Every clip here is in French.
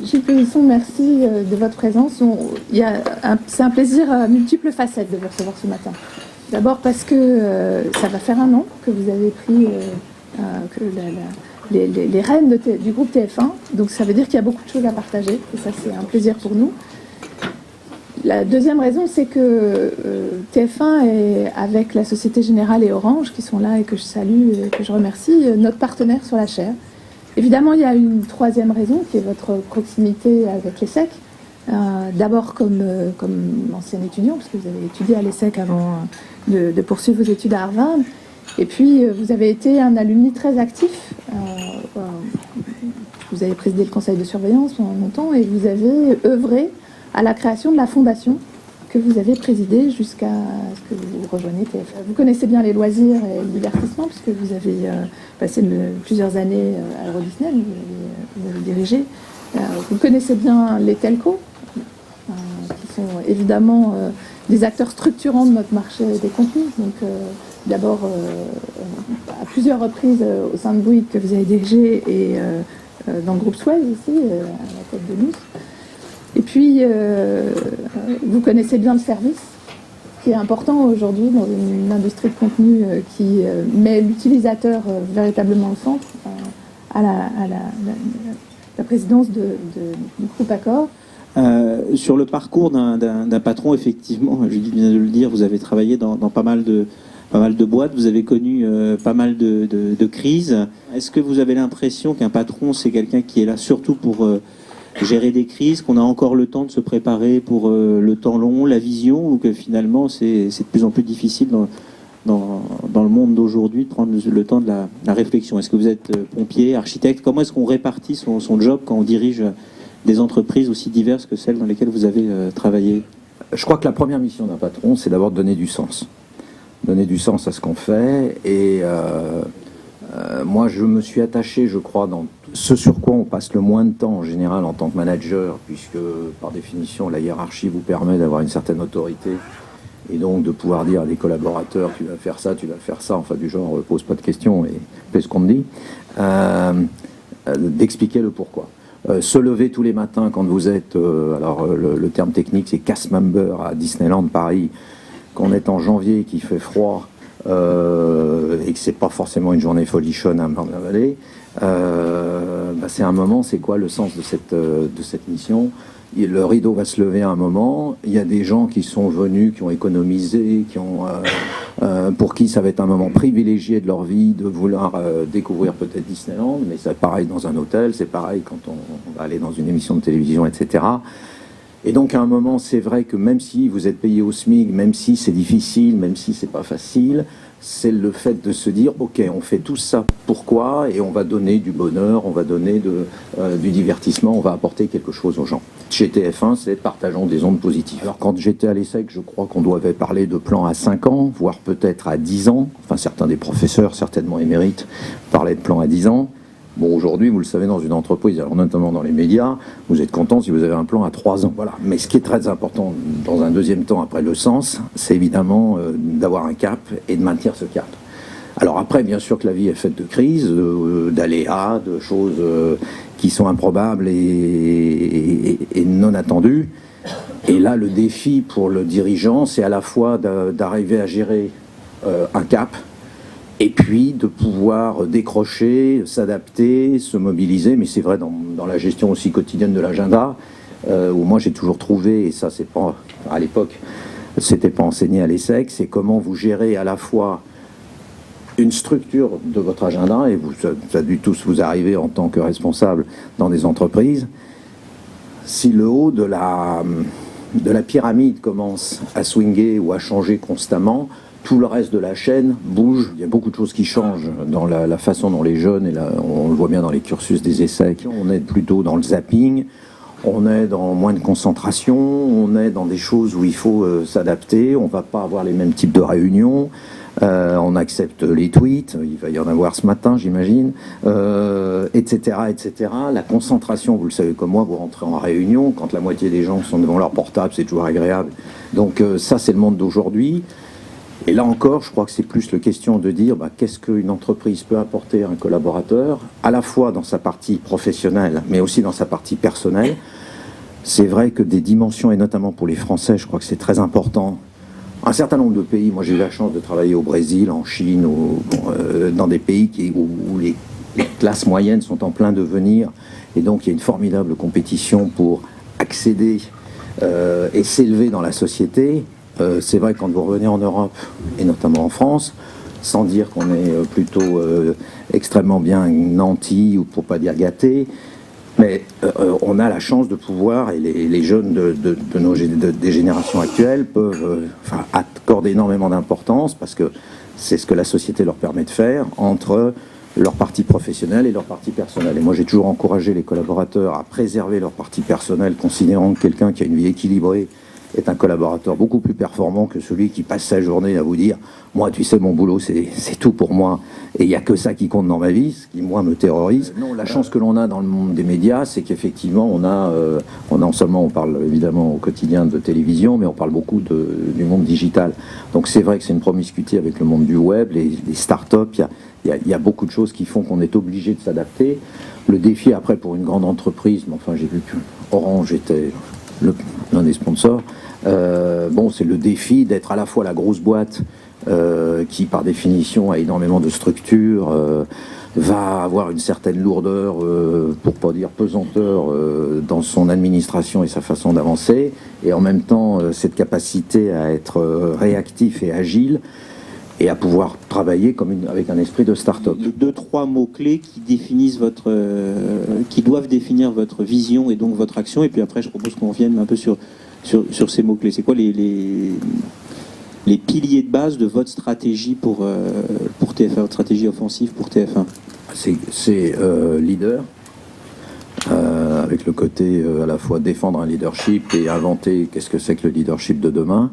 Gilles Pélisson, merci de votre présence. C'est un plaisir à multiples facettes de vous recevoir ce matin. D'abord parce que ça va faire un an que vous avez pris les rênes du groupe TF1. Donc ça veut dire qu'il y a beaucoup de choses à partager. Et ça, c'est un plaisir pour nous. La deuxième raison, c'est que TF1 est, avec la Société Générale et Orange, qui sont là et que je salue et que je remercie, notre partenaire sur la chaire. Évidemment, il y a une troisième raison, qui est votre proximité avec l'ESSEC. D'abord comme ancien étudiant, parce que vous avez étudié à l'ESSEC avant de poursuivre vos études à Harvard. Et puis, vous avez été un alumni très actif. Vous avez présidé le conseil de surveillance pendant longtemps et vous avez œuvré à la création de la fondation que vous avez présidée jusqu'à ce que vous rejoigniez TF1. Vous connaissez bien les loisirs et le divertissement, puisque vous avez passé plusieurs années à Euro Disney, vous avez dirigé. Vous connaissez bien les telcos, qui sont évidemment des acteurs structurants de notre marché des contenus. Donc, d'abord, à plusieurs reprises au sein de Bouygues que vous avez dirigé et dans le groupe Suez aussi, à la tête de Luce. Et puis, vous connaissez bien le service, qui est important aujourd'hui dans une industrie de contenu qui met l'utilisateur véritablement au centre, à la présidence du groupe Accor. Sur le parcours d'un patron, effectivement, Judith vient de le dire, vous avez travaillé dans pas mal de boîtes, vous avez connu pas mal de crises. Est-ce que vous avez l'impression qu'un patron, c'est quelqu'un qui est là surtout pour gérer des crises, qu'on a encore le temps de se préparer pour le temps long, la vision, ou que finalement c'est de plus en plus difficile dans le monde d'aujourd'hui de prendre le temps de la réflexion? Est-ce que vous êtes pompier, architecte? Comment est-ce qu'on répartit son job quand on dirige des entreprises aussi diverses que celles dans lesquelles vous avez travaillé? Je crois que la première mission d'un patron, c'est d'abord de donner du sens. Donner du sens à ce qu'on fait. Et moi, je me suis attaché, je crois, dans ce sur quoi on passe le moins de temps en général en tant que manager, puisque par définition, la hiérarchie vous permet d'avoir une certaine autorité et donc de pouvoir dire à des collaborateurs, tu vas faire ça, enfin du genre, pose pas de questions et fais ce qu'on te dit, d'expliquer le pourquoi. Se lever tous les matins quand vous êtes, le terme technique c'est cast member à Disneyland Paris, qu'on est en janvier, qu'il fait froid, et que c'est pas forcément une journée folichonne à Marne-la-Vallée, c'est un moment, c'est quoi le sens de cette mission? Le rideau va se lever à un moment, il y a des gens qui sont venus, qui ont économisé, pour qui ça va être un moment privilégié de leur vie de vouloir découvrir peut-être Disneyland, mais c'est pareil dans un hôtel, c'est pareil quand on va aller dans une émission de télévision, etc. Et donc à un moment, c'est vrai que même si vous êtes payé au SMIC, même si c'est difficile, même si c'est pas facile, c'est le fait de se dire, ok, on fait tout ça, pourquoi? Et on va donner du bonheur, on va donner du divertissement, on va apporter quelque chose aux gens. Chez TF1, c'est partageons des ondes positives. Alors quand j'étais à l'ESSEC, je crois qu'on devait parler de plans à 5 ans, voire peut-être à 10 ans. Enfin, certains des professeurs, certainement émérites, parlaient de plans à 10 ans. Bon, aujourd'hui, vous le savez, dans une entreprise, alors notamment dans les médias, vous êtes content si vous avez un plan à 3 ans. Voilà. Mais ce qui est très important, dans un deuxième temps, après le sens, c'est évidemment d'avoir un cap et de maintenir ce cap. Alors après, bien sûr que la vie est faite de crises, d'aléas, de choses qui sont improbables et non attendues. Et là, le défi pour le dirigeant, c'est à la fois d'arriver à gérer un cap, et puis de pouvoir décrocher, s'adapter, se mobiliser, mais c'est vrai dans la gestion aussi quotidienne de l'agenda, où moi j'ai toujours trouvé, et ça c'est pas, à l'époque, c'était pas enseigné à l'ESSEC, c'est comment vous gérez à la fois une structure de votre agenda, et ça a dû tous vous arriver en tant que responsable dans des entreprises, si le haut de la pyramide commence à swinguer ou à changer constamment, tout le reste de la chaîne bouge. Il y a beaucoup de choses qui changent dans la façon dont les jeunes, et on le voit bien dans les cursus des ESSEC, on est plutôt dans le zapping, on est dans moins de concentration, on est dans des choses où il faut s'adapter, on ne va pas avoir les mêmes types de réunions, on accepte les tweets, il va y en avoir ce matin j'imagine, etc., etc. La concentration, vous le savez comme moi, vous rentrez en réunion, quand la moitié des gens sont devant leur portable, c'est toujours agréable. Donc ça c'est le monde d'aujourd'hui. Et là encore, je crois que c'est plus la question de dire qu'est-ce qu'une entreprise peut apporter à un collaborateur, à la fois dans sa partie professionnelle, mais aussi dans sa partie personnelle. C'est vrai que des dimensions, et notamment pour les Français, je crois que c'est très important. Un certain nombre de pays, moi j'ai eu la chance de travailler au Brésil, en Chine, dans des pays où les classes moyennes sont en plein devenir, et donc il y a une formidable compétition pour accéder et s'élever dans la société. C'est vrai que quand vous revenez en Europe, et notamment en France, sans dire qu'on est plutôt extrêmement bien nantis, ou pour pas dire gâtés, mais on a la chance de pouvoir, et les jeunes des générations actuelles peuvent accorder énormément d'importance, parce que c'est ce que la société leur permet de faire, entre leur partie professionnelle et leur partie personnelle. Et moi, j'ai toujours encouragé les collaborateurs à préserver leur partie personnelle, considérant que quelqu'un qui a une vie équilibrée est un collaborateur beaucoup plus performant que celui qui passe sa journée à vous dire « Moi, tu sais, mon boulot, c'est tout pour moi, et il n'y a que ça qui compte dans ma vie », ce qui, moi, me terrorise. Non, la chance que l'on a dans le monde des médias, c'est qu'effectivement, on a non seulement, on parle évidemment au quotidien de télévision, mais on parle beaucoup du monde digital. Donc c'est vrai que c'est une promiscuité avec le monde du web, les start-up, il y a beaucoup de choses qui font qu'on est obligé de s'adapter. Le défi, après, pour une grande entreprise, mais enfin, j'ai vu que Orange était l'un des sponsors, c'est le défi d'être à la fois la grosse boîte qui, par définition, a énormément de structure, va avoir une certaine lourdeur, pour pas dire pesanteur, dans son administration et sa façon d'avancer, et en même temps, cette capacité à être réactif et agile, et à pouvoir travailler avec un esprit de start-up. 2-3 mots-clés qui définissent qui doivent définir votre vision et donc votre action, et puis après je propose qu'on revienne un peu sur ces mots-clés. C'est quoi les piliers de base de votre stratégie pour TF1, votre stratégie offensive pour TF1? C'est leader, avec le côté à la fois défendre un leadership et inventer qu'est-ce que c'est que le leadership de demain.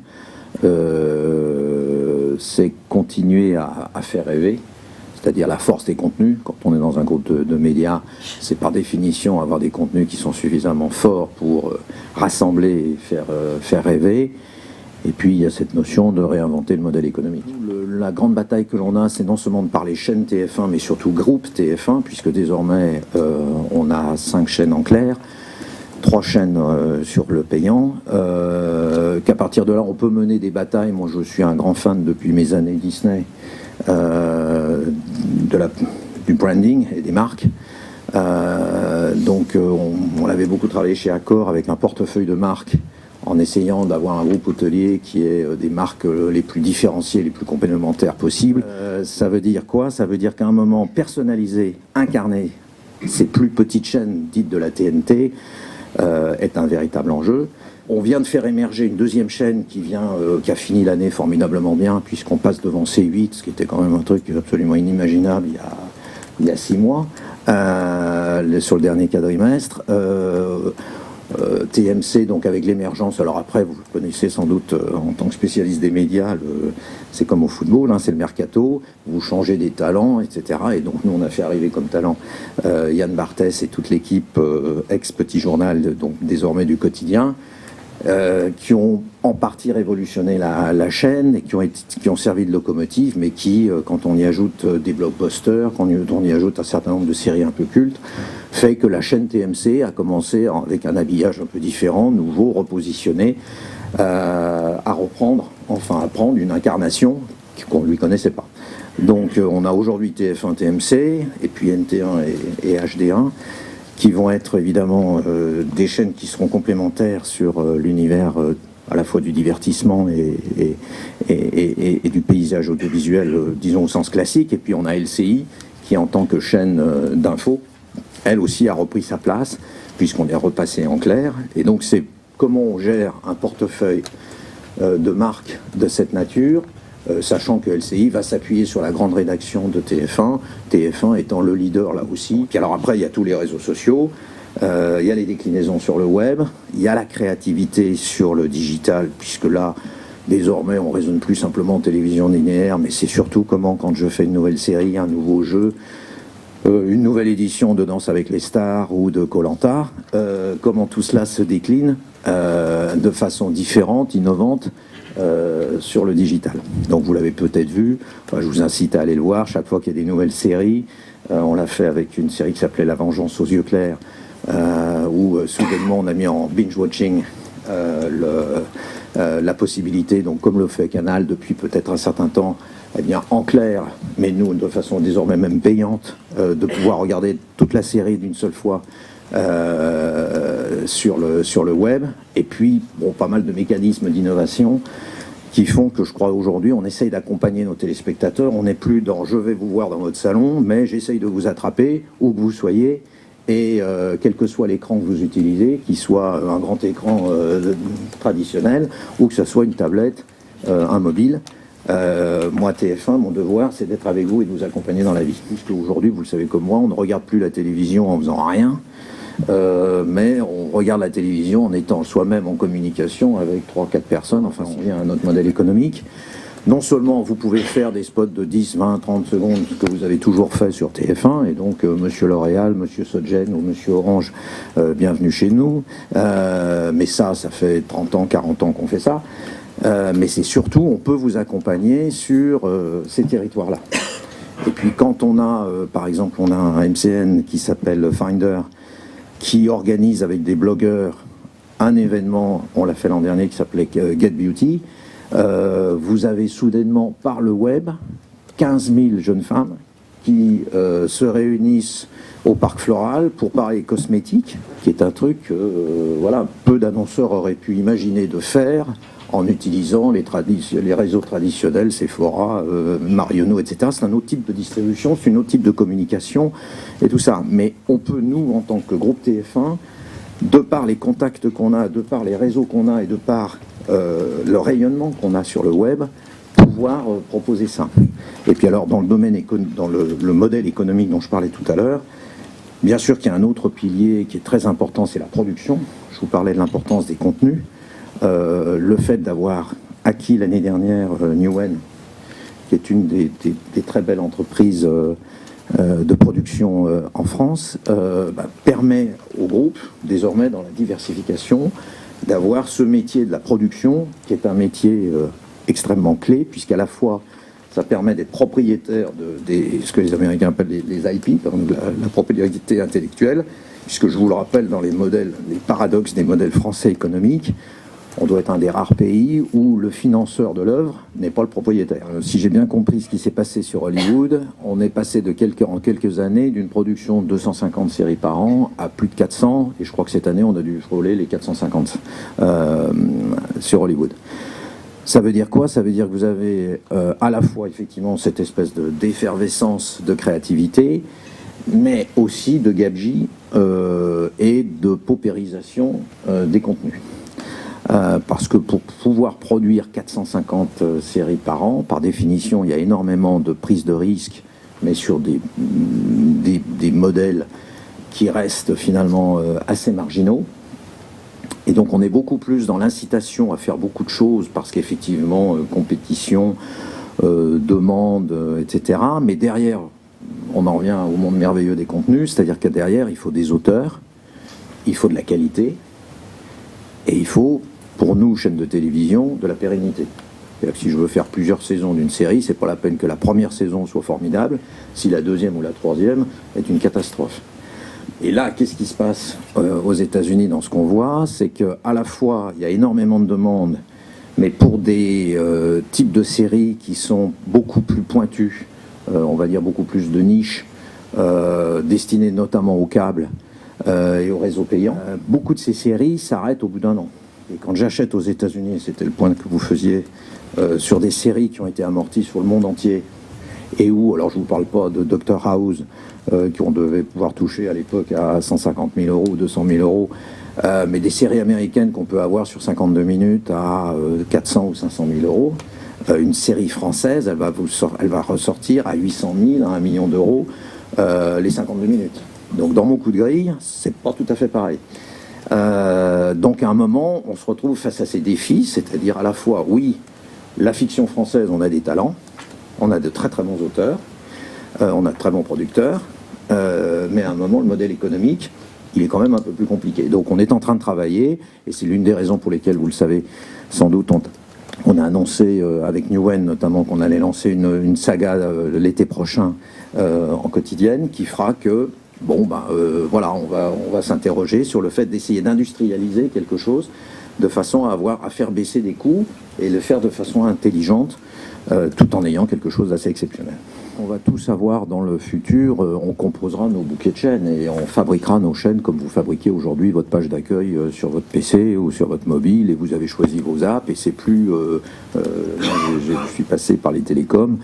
C'est continuer à faire rêver, c'est-à-dire la force des contenus. Quand on est dans un groupe de médias, c'est par définition avoir des contenus qui sont suffisamment forts pour rassembler et faire rêver. Et puis il y a cette notion de réinventer le modèle économique. La grande bataille que l'on a, c'est non seulement de parler chaîne TF1, mais surtout groupe TF1, puisque désormais on a 5 chaînes en clair, 3 chaînes sur le payant, qu'à partir de là on peut mener des batailles. Moi je suis un grand fan depuis mes années Disney du branding et des marques, donc on avait beaucoup travaillé chez Accor avec un portefeuille de marques, en essayant d'avoir un groupe hôtelier qui ait des marques les plus différenciées, les plus complémentaires possibles. Ça veut dire quoi? Ça veut dire qu'à un moment, personnaliser, incarner ces plus petites chaînes dites de la TNT est un véritable enjeu. On vient de faire émerger une deuxième chaîne qui a fini l'année formidablement bien, puisqu'on passe devant C8, ce qui était quand même un truc absolument inimaginable il y a 6 mois, sur le dernier quadrimestre. TMC, donc avec l'émergence, alors après vous le connaissez sans doute en tant que spécialiste des médias, c'est comme au football, c'est le mercato, vous changez des talents, etc. Et donc nous on a fait arriver comme talent Yann Barthès et toute l'équipe ex-Petit Journal, donc désormais du quotidien, qui ont en partie révolutionné la chaîne et qui ont servi de locomotive, mais qui, quand on y ajoute des blockbusters, quand on y ajoute un certain nombre de séries un peu cultes, fait que la chaîne TMC a commencé avec un habillage un peu différent, nouveau, repositionné, à prendre une incarnation qu'on ne lui connaissait pas. Donc on a aujourd'hui TF1, TMC, et puis NT1 et HD1, qui vont être évidemment des chaînes qui seront complémentaires sur l'univers à la fois du divertissement et du paysage audiovisuel, disons au sens classique. Et puis on a LCI, qui en tant que chaîne d'info, elle aussi a repris sa place, puisqu'on est repassé en clair. Et donc c'est comment on gère un portefeuille de marques de cette nature, sachant que LCI va s'appuyer sur la grande rédaction de TF1, TF1 étant le leader là aussi. Puis alors après, il y a tous les réseaux sociaux, il y a les déclinaisons sur le web, il y a la créativité sur le digital, puisque là, désormais, on raisonne plus simplement en télévision linéaire, mais c'est surtout comment, quand je fais une nouvelle série, un nouveau jeu, une nouvelle édition de Danse avec les stars ou de Koh-Lanta, comment tout cela se décline de façon différente, innovante, sur le digital. Donc vous l'avez peut-être vu, enfin, je vous incite à aller le voir, chaque fois qu'il y a des nouvelles séries, on l'a fait avec une série qui s'appelait La Vengeance aux yeux clairs, où soudainement on a mis en binge-watching la possibilité, donc comme le fait Canal depuis peut-être un certain temps, eh bien en clair, mais nous de façon désormais même payante, de pouvoir regarder toute la série d'une seule fois sur le web, et puis bon, pas mal de mécanismes d'innovation qui font que je crois aujourd'hui on essaye d'accompagner nos téléspectateurs. On n'est plus dans je vais vous voir dans votre salon, mais j'essaye de vous attraper où que vous soyez, et quel que soit l'écran que vous utilisez, qu'il soit un grand écran traditionnel ou que ce soit une tablette, un mobile. Moi, TF1, mon devoir, c'est d'être avec vous et de vous accompagner dans la vie. Puisque aujourd'hui, vous le savez comme moi, on ne regarde plus la télévision en faisant rien, mais on regarde la télévision en étant soi-même en communication avec 3-4 personnes. Enfin, on vient à notre modèle économique. Non seulement vous pouvez faire des spots de 10, 20, 30 secondes, ce que vous avez toujours fait sur TF1, et donc Monsieur L'Oréal, Monsieur Soggen ou Monsieur Orange, bienvenue chez nous. Mais ça fait 30 ans, 40 ans qu'on fait ça. Mais c'est surtout, on peut vous accompagner sur ces territoires-là. Et puis quand on a, par exemple, on a un MCN qui s'appelle Finder, qui organise avec des blogueurs un événement, on l'a fait l'an dernier, qui s'appelait Get Beauty. Vous avez soudainement par le web 15 000 jeunes femmes qui se réunissent au Parc Floral pour parler cosmétique, qui est un truc que voilà, peu d'annonceurs auraient pu imaginer de faire en utilisant les réseaux traditionnels, Sephora, Marionneau, etc. C'est un autre type de distribution, c'est un autre type de communication et tout ça. Mais on peut, nous, en tant que groupe TF1, de par les contacts qu'on a, de par les réseaux qu'on a et de par le rayonnement qu'on a sur le web, pouvoir proposer ça. Et puis alors, dans le domaine dans le modèle économique dont je parlais tout à l'heure, bien sûr qu'il y a un autre pilier qui est très important, c'est la production. Je vous parlais de l'importance des contenus. Le fait d'avoir acquis l'année dernière Newen, qui est une des très belles entreprises de production en France, permet au groupe, désormais dans la diversification, d'avoir ce métier de la production, qui est un métier extrêmement clé, puisqu'à la fois ça permet d'être propriétaire de ce que les Américains appellent les IP, la propriété intellectuelle, puisque je vous le rappelle, dans les paradoxes des modèles français économiques, on doit être un des rares pays où le financeur de l'œuvre n'est pas le propriétaire. Si j'ai bien compris ce qui s'est passé sur Hollywood, on est passé en quelques années d'une production de 250 séries par an à plus de 400, et je crois que cette année on a dû frôler les 450 sur Hollywood. Ça veut dire quoi? Ça veut dire que vous avez à la fois effectivement cette espèce d'effervescence de créativité, mais aussi de gabegie et de paupérisation des contenus. Parce que pour pouvoir produire 450 séries par an, par définition, il y a énormément de prise de risque, mais sur des modèles qui restent finalement assez marginaux. Et donc on est beaucoup plus dans l'incitation à faire beaucoup de choses, parce qu'effectivement, compétition, demande, etc. Mais derrière, on en revient au monde merveilleux des contenus, c'est-à-dire que derrière, il faut des auteurs, il faut de la qualité, et il faut, pour nous, chaîne de télévision, de la pérennité. C'est-à-dire que si je veux faire plusieurs saisons d'une série, c'est pas la peine que la première saison soit formidable, si la deuxième ou la troisième est une catastrophe. Et là, qu'est-ce qui se passe aux États-Unis dans ce qu'on voit? C'est qu'à la fois, il y a énormément de demandes, mais pour des types de séries qui sont beaucoup plus pointues, on va dire beaucoup plus de niches, destinées notamment au câble et aux réseaux payants. Beaucoup de ces séries s'arrêtent au bout d'un an. Et quand j'achète aux États-Unis, c'était le point que vous faisiez, sur des séries qui ont été amorties sur le monde entier, et où, alors je ne vous parle pas de Dr House, qu'on devait pouvoir toucher à l'époque à 150 000 euros ou 200 000 euros, mais des séries américaines qu'on peut avoir sur 52 minutes à 400 ou 500 000 euros. Une série française, elle va ressortir à 800 000, à 1 million d'euros, les 52 minutes. Donc dans mon coup de grille, c'est pas tout à fait pareil. Donc à un moment, on se retrouve face à ces défis, c'est-à-dire à la fois, oui, la fiction française, on a des talents, on a de très très bons auteurs, on a de très bons producteurs, mais à un moment, le modèle économique, il est quand même un peu plus compliqué. Donc on est en train de travailler, et c'est l'une des raisons pour lesquelles, vous le savez sans doute, On a annoncé avec Newen notamment qu'on allait lancer une saga l'été prochain en quotidienne qui fera que, voilà, on va s'interroger sur le fait d'essayer d'industrialiser quelque chose de façon à faire baisser des coûts et le faire de façon intelligente tout en ayant quelque chose d'assez exceptionnel. On va tous avoir dans le futur, on composera nos bouquets de chaînes et on fabriquera nos chaînes comme vous fabriquez aujourd'hui votre page d'accueil sur votre PC ou sur votre mobile et vous avez choisi vos apps et c'est plus... je suis passé par les télécoms,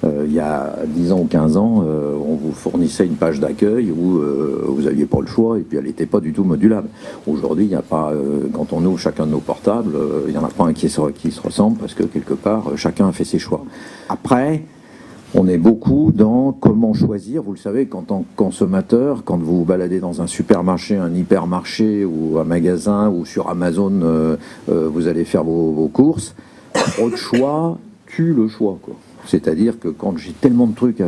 il y a 10 ans ou 15 ans, on vous fournissait une page d'accueil où vous n'aviez pas le choix et puis elle n'était pas du tout modulable. Aujourd'hui, il n'y a pas, quand on ouvre chacun de nos portables, il n'y en a pas un qui se ressemble parce que quelque part, chacun a fait ses choix. Après... On est beaucoup dans comment choisir. Vous le savez, qu'en tant que consommateur, quand vous vous baladez dans un supermarché, un hypermarché ou un magasin ou sur Amazon, vous allez faire vos courses, trop de choix tue le choix, quoi. C'est-à-dire que quand j'ai tellement de trucs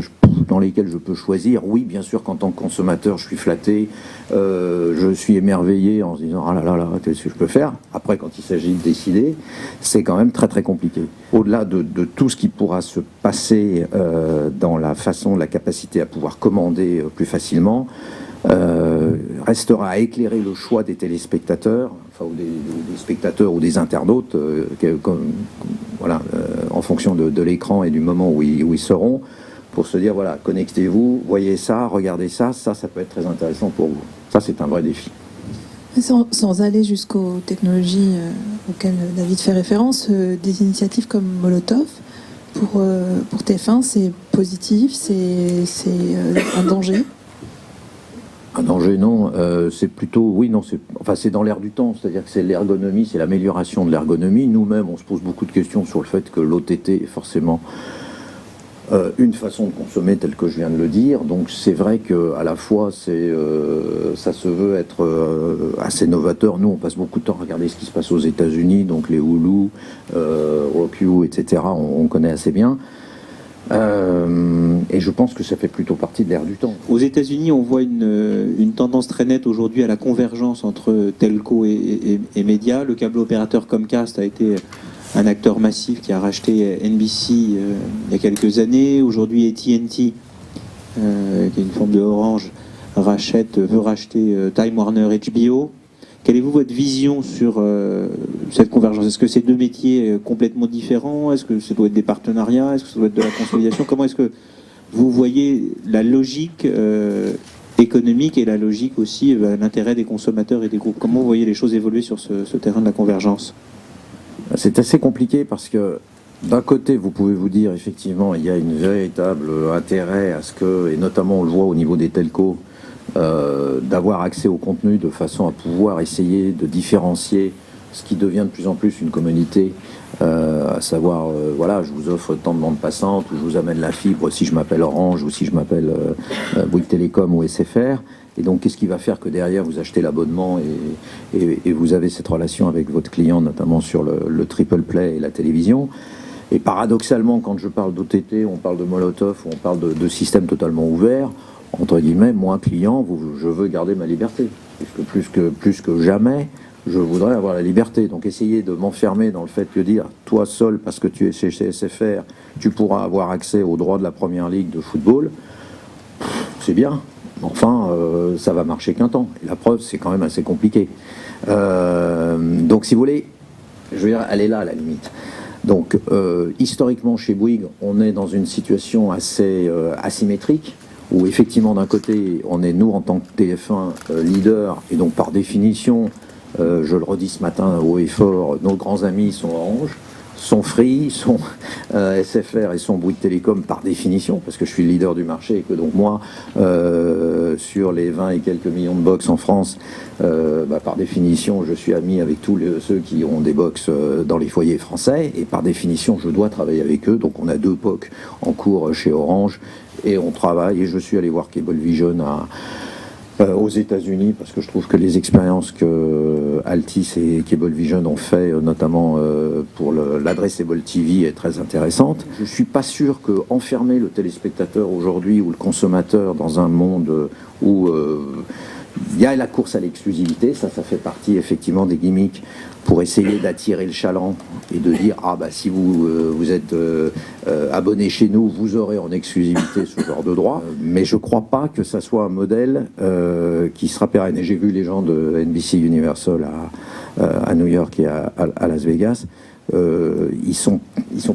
dans lesquels je peux choisir, oui, bien sûr qu'en tant que consommateur, je suis flatté, je suis émerveillé en se disant « Ah là là là, qu'est-ce que je peux faire ?» Après, quand il s'agit de décider, c'est quand même très très compliqué. Au-delà de tout ce qui pourra se passer dans la façon, la capacité à pouvoir commander plus facilement, restera à éclairer le choix des téléspectateurs, enfin, ou des spectateurs ou des internautes, en fonction de l'écran et du moment où ils seront, pour se dire, voilà, connectez-vous, voyez ça, regardez ça, ça peut être très intéressant pour vous. Ça, c'est un vrai défi. Sans aller jusqu'aux technologies auxquelles David fait référence, des initiatives comme Molotov, pour TF1, c'est positif, c'est un danger? Un danger, non. C'est plutôt, oui, non, c'est dans l'air du temps. C'est-à-dire que c'est l'ergonomie, c'est l'amélioration de l'ergonomie. Nous-mêmes, on se pose beaucoup de questions sur le fait que l'OTT est forcément une façon de consommer telle que je viens de le dire. Donc c'est vrai qu'à la fois, ça se veut être assez novateur. Nous, on passe beaucoup de temps à regarder ce qui se passe aux États-Unis, donc les Hulu, Roku, etc. On connaît assez bien. Et je pense que ça fait plutôt partie de l'ère du temps. Aux États-Unis, on voit une tendance très nette aujourd'hui à la convergence entre telco et médias. Le câble opérateur Comcast a été un acteur massif qui a racheté NBC il y a quelques années. Aujourd'hui, AT&T, qui est une forme de Orange, veut racheter Time Warner HBO. Quelle est votre vision sur cette convergence? Est-ce que c'est deux métiers complètement différents? Est-ce que ça doit être des partenariats? Est-ce que ça doit être de la consolidation? Comment est-ce que vous voyez la logique économique et la logique aussi, l'intérêt des consommateurs et des groupes? Comment vous voyez les choses évoluer sur ce terrain de la convergence? C'est assez compliqué parce que d'un côté, vous pouvez vous dire effectivement, il y a une véritable intérêt à ce que, et notamment on le voit au niveau des telcos, d'avoir accès au contenu de façon à pouvoir essayer de différencier ce qui devient de plus en plus une communauté, à savoir, voilà, je vous offre tant de bande passante, ou je vous amène la fibre si je m'appelle Orange, ou si je m'appelle Bouygues Télécom ou SFR. Et donc, qu'est-ce qui va faire que derrière, vous achetez l'abonnement et vous avez cette relation avec votre client, notamment sur le triple play et la télévision. Et paradoxalement, quand je parle d'OTT, on parle de Molotov, on parle de systèmes totalement ouverts. Entre guillemets, moi, client, je veux garder ma liberté. Puisque plus que jamais, je voudrais avoir la liberté. Donc, essayer de m'enfermer dans le fait de dire, toi seul, parce que tu es chez SFR, tu pourras avoir accès aux droits de la première ligue de football, c'est bien. Enfin, ça va marcher qu'un temps. Et la preuve, c'est quand même assez compliqué. Donc, si vous voulez, je veux dire, elle est là, à la limite. Donc, historiquement, chez Bouygues, on est dans une situation assez asymétrique, où effectivement, d'un côté, on est, nous, en tant que TF1, leader, et donc, par définition, je le redis ce matin haut et fort, nos grands amis sont Orange, sont Free, sont SFR et sont Bouygues Télécom par définition, parce que je suis le leader du marché et que donc moi, sur les 20 et quelques millions de box en France, par définition, je suis ami avec tous ceux qui ont des box dans les foyers français et par définition, je dois travailler avec eux. Donc on a 2 POC en cours chez Orange et on travaille et je suis allé voir Cablevision aux États-Unis parce que je trouve que les expériences que Altice et Cablevision ont fait, notamment pour l'Addressable TV, est très intéressante. Je suis pas sûr que enfermer le téléspectateur aujourd'hui ou le consommateur dans un monde où Il y a la course à l'exclusivité, ça fait partie effectivement des gimmicks pour essayer d'attirer le chaland et de dire ah bah si vous êtes abonné chez nous, vous aurez en exclusivité ce genre de droit. Mais je crois pas que ça soit un modèle qui sera pérenne. Et j'ai vu les gens de NBC Universal à New York et à Las Vegas. Ils sont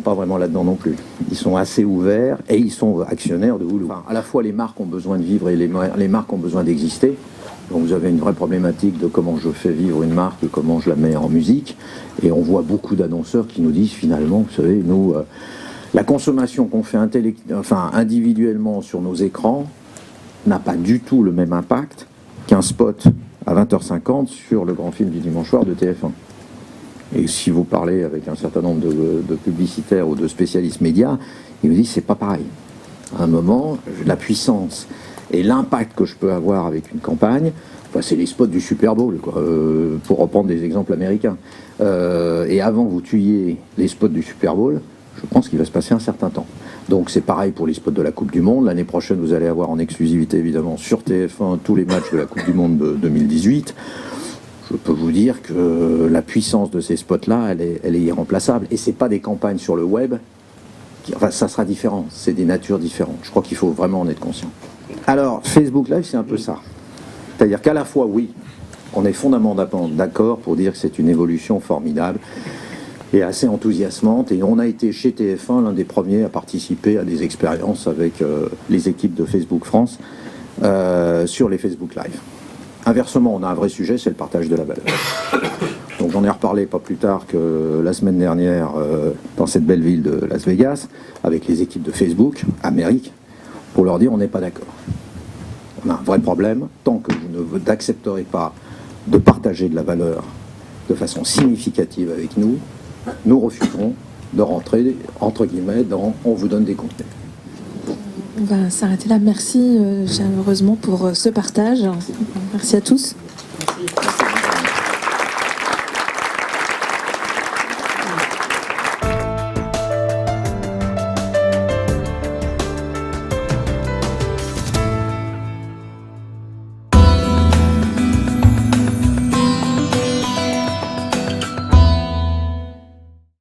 pas vraiment là-dedans non plus. Ils sont assez ouverts et ils sont actionnaires de Hulu. Enfin, à la fois les marques ont besoin de vivre et les marques ont besoin d'exister. Donc vous avez une vraie problématique de comment je fais vivre une marque et comment je la mets en musique. Et on voit beaucoup d'annonceurs qui nous disent finalement, vous savez, nous, la consommation qu'on fait individuellement sur nos écrans n'a pas du tout le même impact qu'un spot à 20h50 sur le grand film du dimanche soir de TF1. Et si vous parlez avec un certain nombre de publicitaires ou de spécialistes médias, ils me disent c'est pas pareil. À un moment, la puissance et l'impact que je peux avoir avec une campagne, c'est les spots du Super Bowl, quoi, pour reprendre des exemples américains. Et avant vous tuiez les spots du Super Bowl, je pense qu'il va se passer un certain temps. Donc c'est pareil pour les spots de la Coupe du Monde. L'année prochaine, vous allez avoir en exclusivité, évidemment, sur TF1 tous les matchs de la Coupe du Monde de 2018. Je peux vous dire que la puissance de ces spots-là, elle est irremplaçable. Et c'est pas des campagnes sur le web. Ça sera différent. C'est des natures différentes. Je crois qu'il faut vraiment en être conscient. Alors, Facebook Live, c'est un peu ça. C'est-à-dire qu'à la fois, oui, on est fondamentalement d'accord pour dire que c'est une évolution formidable et assez enthousiasmante. Et on a été chez TF1 l'un des premiers à participer à des expériences avec les équipes de Facebook France sur les Facebook Live. Inversement, on a un vrai sujet, c'est le partage de la valeur. Donc j'en ai reparlé pas plus tard que la semaine dernière dans cette belle ville de Las Vegas avec les équipes de Facebook, Amérique, pour leur dire on n'est pas d'accord. On a un vrai problème, tant que vous n'accepterez pas de partager de la valeur de façon significative avec nous, nous refuserons de rentrer, entre guillemets, dans on vous donne des contenus. On va s'arrêter là. Merci chaleureusement pour ce partage. Merci à tous.